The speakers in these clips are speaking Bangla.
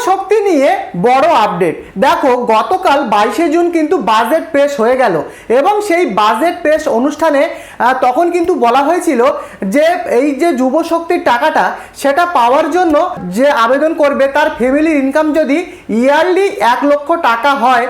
শক্তি নিয়ে বড় আপডেট। দেখো গতকাল 22শে জুন কিন্তু বাজেট পেশ হয়ে গেল এবং সেই বাজেট পেশ অনুষ্ঠানে তখন কিন্তু বলা হয়েছিল যে এই যে যুব শক্তির টাকাটা সেটা পাওয়ার জন্য যে আবেদন করবে তার ফ্যামিলির ইনকাম যদি ইয়ারলি 1 লক্ষ টাকা হয়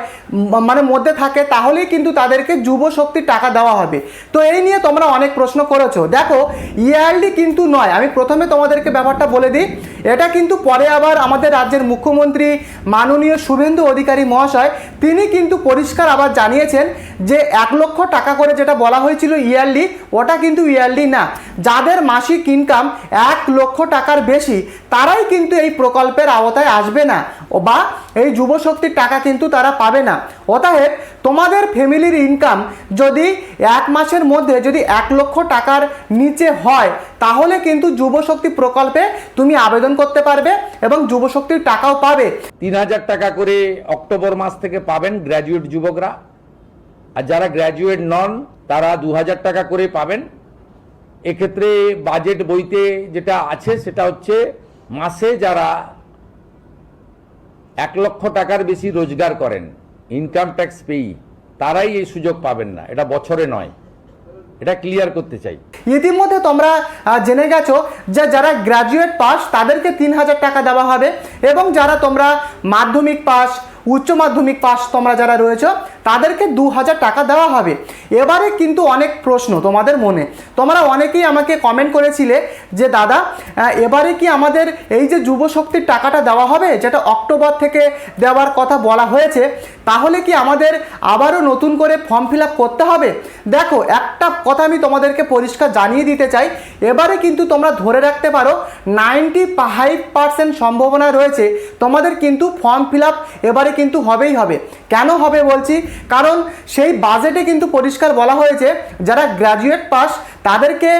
মানে মধ্যে থাকে তাহলেই কিন্তু তাদেরকে যুব শক্তির টাকা দেওয়া হবে। তো এই নিয়ে তোমরা অনেক প্রশ্ন করেছো। দেখো ইয়ারলি কিন্তু নয়, আমি প্রথমে তোমাদেরকে ব্যাপারটা বলে দিই। এটা কিন্তু পরে আবার আমাদের রাজ্যের মুখ্যমন্ত্রী মাননীয় শুভেন্দু অধিকারী মহাশয় তিনি কিন্তু পরিষ্কার আবার জানিয়েছেন যে 1 লক্ষ টাকা করে যেটা বলা হয়েছিল ইয়ারলি, ওটা কিন্তু ইয়ারলি না। যাদের মাসিক ইনকাম 1 লক্ষ টাকার বেশি তারাই কিন্তু এই প্রকল্পের আওতায় আসবে না বা এই যুব শক্তির টাকা কিন্তু তারা পাবে না। অতএব তোমাদের ফ্যামিলির ইনকাম যদি 1 মাসের মধ্যে যদি 1 লক্ষ টাকার নিচে হয় তাহলে কিন্তু যুব শক্তি প্রকল্পে তুমি আবেদন করতে পারবে এবং যুব শক্তির টাকাও পাবে। 3000 টাকা করে অক্টোবর মাস থেকে পাবেন গ্র্যাজুয়েট যুবকরা, আর যারা গ্র্যাজুয়েট নন তারা 2000 টাকা করে পাবেন। এক্ষেত্রে বাজেট বইতে যেটা আছে সেটা হচ্ছে মাসে যারা 1 লক্ষ টাকার বেশি রোজগার করেন ইনকাম ট্যাক্স পেই তারাই এই সুযোগ পাবেন না, এটা বছরে নয়। এটা ক্লিয়ার করতে চাই। ইতিমধ্যে তোমরা জেনে গেছো যে যারা গ্র্যাজুয়েট পাস তাদেরকে 3000 টাকা দেওয়া হবে এবং যারা তোমরা মাধ্যমিক পাস উচ্চ মাধ্যমিক পাস তোমরা যারা রয়েছে তাদেরকে 2000 টাকা দেওয়া হবে। এবারে কিন্তু অনেক প্রশ্ন তোমাদের মনে, তোমরা অনেকেই আমাকে কমেন্ট করেছিলে যে দাদা এবারে কি আমাদের এই যে যুব শক্তির টাকাটা দেওয়া হবে যেটা অক্টোবর থেকে দেওয়ার কথা বলা হয়েছে তাহলে কি আমাদের আবারও নতুন করে ফর্ম ফিল আপ করতে হবে? দেখো একটা কথা আমি তোমাদেরকে পরিষ্কার জানিয়ে দিতে চাই, এবারে কিন্তু তোমরা ধরে রাখতে পারো 95% সম্ভাবনা রয়েছে তোমাদের কিন্তু ফর্ম ফিল আপ এবারে কিন্তু হবেই হবে। কেন হবে বলছি, কারণ সেই বাজেটে কিন্তু পরিষ্কার বলা হয়েছে যারা গ্র্যাজুয়েট পাস তাদেরকে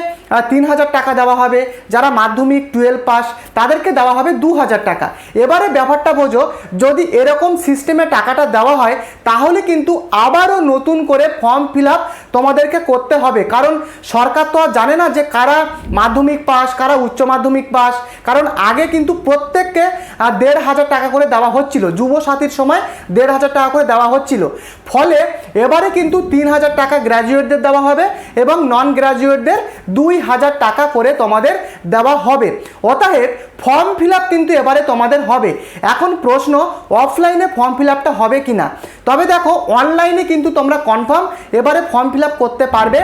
3000 টাকা দেওয়া হবে, যারা মাধ্যমিক 12 পাস তাদেরকে দেওয়া হবে 2000 টাকা। এবারে ব্যাপারটা বোঝো, যদি এরকম সিস্টেমে টাকাটা দেওয়া হয় তাহলে কিন্তু আবারও নতুন করে ফর্ম ফিল আপ তোমাদেরকে করতে হবে, কারণ সরকার তো আর জানে না যে কারা মাধ্যমিক পাস কারা উচ্চ মাধ্যমিক পাস। কারণ আগে কিন্তু প্রত্যেককে 1500 টাকা করে দেওয়া হচ্ছিল, যুব সাথীর সময় 1500 টাকা করে দেওয়া হচ্ছিল। ফলে এবারে কিন্তু 3000 টাকা গ্র্যাজুয়েটদের দেওয়া হবে এবং নন গ্র্যাজুয়েটদের 2000 টাকা করে তোমাদের দেওয়া হবে। অতএব ফর্ম ফিল আপ কিন্তু এবারে তোমাদের হবে। এখন প্রশ্ন অফলাইনে ফর্ম ফিল আপটা হবে কি না, তবে দেখো অনলাইনে কিন্তু তোমরা কনফার্ম এবারে ফর্ম ফিল আপ করতে পারবে।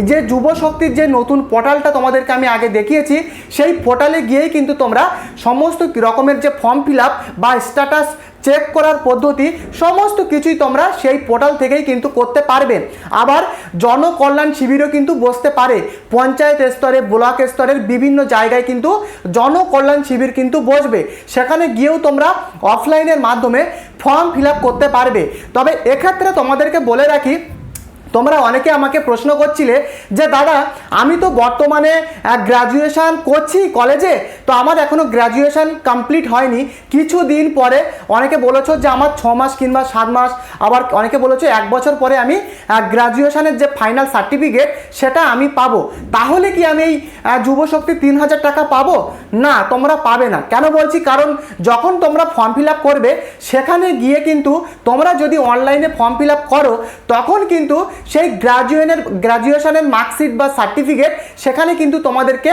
যে যুব শক্তির যে নতুন পোর্টালটা তোমাদেরকে আমি আগে দেখিয়েছি সেই পোর্টালে গিয়েই কিন্তু তোমরা সমস্ত রকমের যে ফর্ম ফিল আপ বা স্ট্যাটাস চেক করার পদ্ধতি সমস্ত কিছুই তোমরা সেই পোর্টাল থেকেই কিন্তু করতে পারবে। আবার জনকল্যাণ শিবিরও কিন্তু বসতে পারে, পঞ্চায়েত স্তরে ব্লক স্তরের বিভিন্ন জায়গায় কিন্তু জনকল্যাণ শিবির কিন্তু বসবে, সেখানে গিয়েও তোমরা অফলাইনের মাধ্যমে ফর্ম ফিল আপ করতে পারবে। তবে এক্ষেত্রে তোমাদেরকে বলে রাখি, তোমরা অনেকে আমাকে প্রশ্ন করছিলে যে দাদা আমি তো বর্তমানে গ্র্যাজুয়েশন করছি কলেজে, তো আমার এখনও গ্র্যাজুয়েশন কমপ্লিট হয়নি, কিছু দিন পরে অনেকে বলেছো যে আমার 6 মাস কিংবা 7 মাস, আবার অনেকে বলেছো 1 বছর পরে আমি গ্র্যাজুয়েশনের যে ফাইনাল সার্টিফিকেট সেটা আমি পাবো, তাহলে কি আমি এই যুবশক্তি 3000 টাকা পাবো? না, তোমরা পাবে না। কেন বলছি, কারণ যখন তোমরা ফর্ম ফিল আপ করবে সেখানে গিয়ে কিন্তু তোমরা যদি অনলাইনে ফর্ম ফিল আপ করো তখন কিন্তু সেই গ্র্যাজুয়েশনের মার্কশিট বা সার্টিফিকেট সেখানে কিন্তু তোমাদেরকে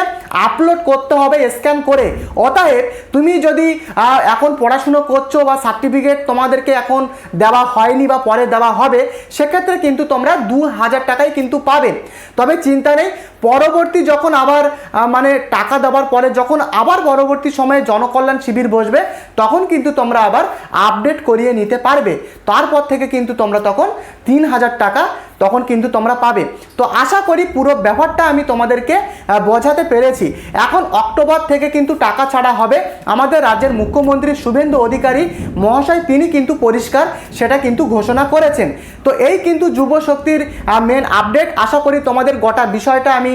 আপলোড করতে হবে স্ক্যান করে। অতএব তুমি যদি এখন পড়াশুনো করছো বা সার্টিফিকেট তোমাদেরকে এখন দেওয়া হয়নি বা পরে দেওয়া হবে, সেক্ষেত্রে কিন্তু তোমরা 2000 টাকাই কিন্তু পাবে। তবে চিন্তা নেই, পরবর্তী যখন আবার মানে টাকা দেওয়ার পরে যখন আবার পরবর্তী সময়ে জনকল্যাণ শিবির বসবে তখন কিন্তু তোমরা আবার আপডেট করিয়ে নিতে পারবে। তারপর থেকে কিন্তু তোমরা তখন 3000 টাকা তখন কিন্তু তোমরা পাবে। তো আশা করি পুরো ব্যাপারটা আমি তোমাদেরকে বোঝাতে পেরেছি। এখন অক্টোবর থেকে কিন্তু টাকা ছাড়া হবে, আমাদের রাজ্যের মুখ্যমন্ত্রী শুভেন্দু অধিকারী মহাশয় তিনি কিন্তু পরিষ্কার সেটা কিন্তু ঘোষণা করেছেন। তো এই কিন্তু যুব শক্তির মেন আপডেট। আশা করি তোমাদের গোটা বিষয়টা আমি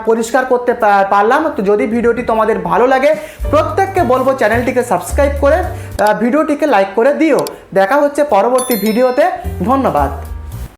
পরিষ্কার করতে পারলাম। তো যদি ভিডিওটি তোমাদের ভালো লাগে প্রত্যেককে বলবো চ্যানেলটিকে সাবস্ক্রাইব করে ভিডিওটিকে লাইক করে দিও। দেখা হচ্ছে পরবর্তী ভিডিওতে। ধন্যবাদ।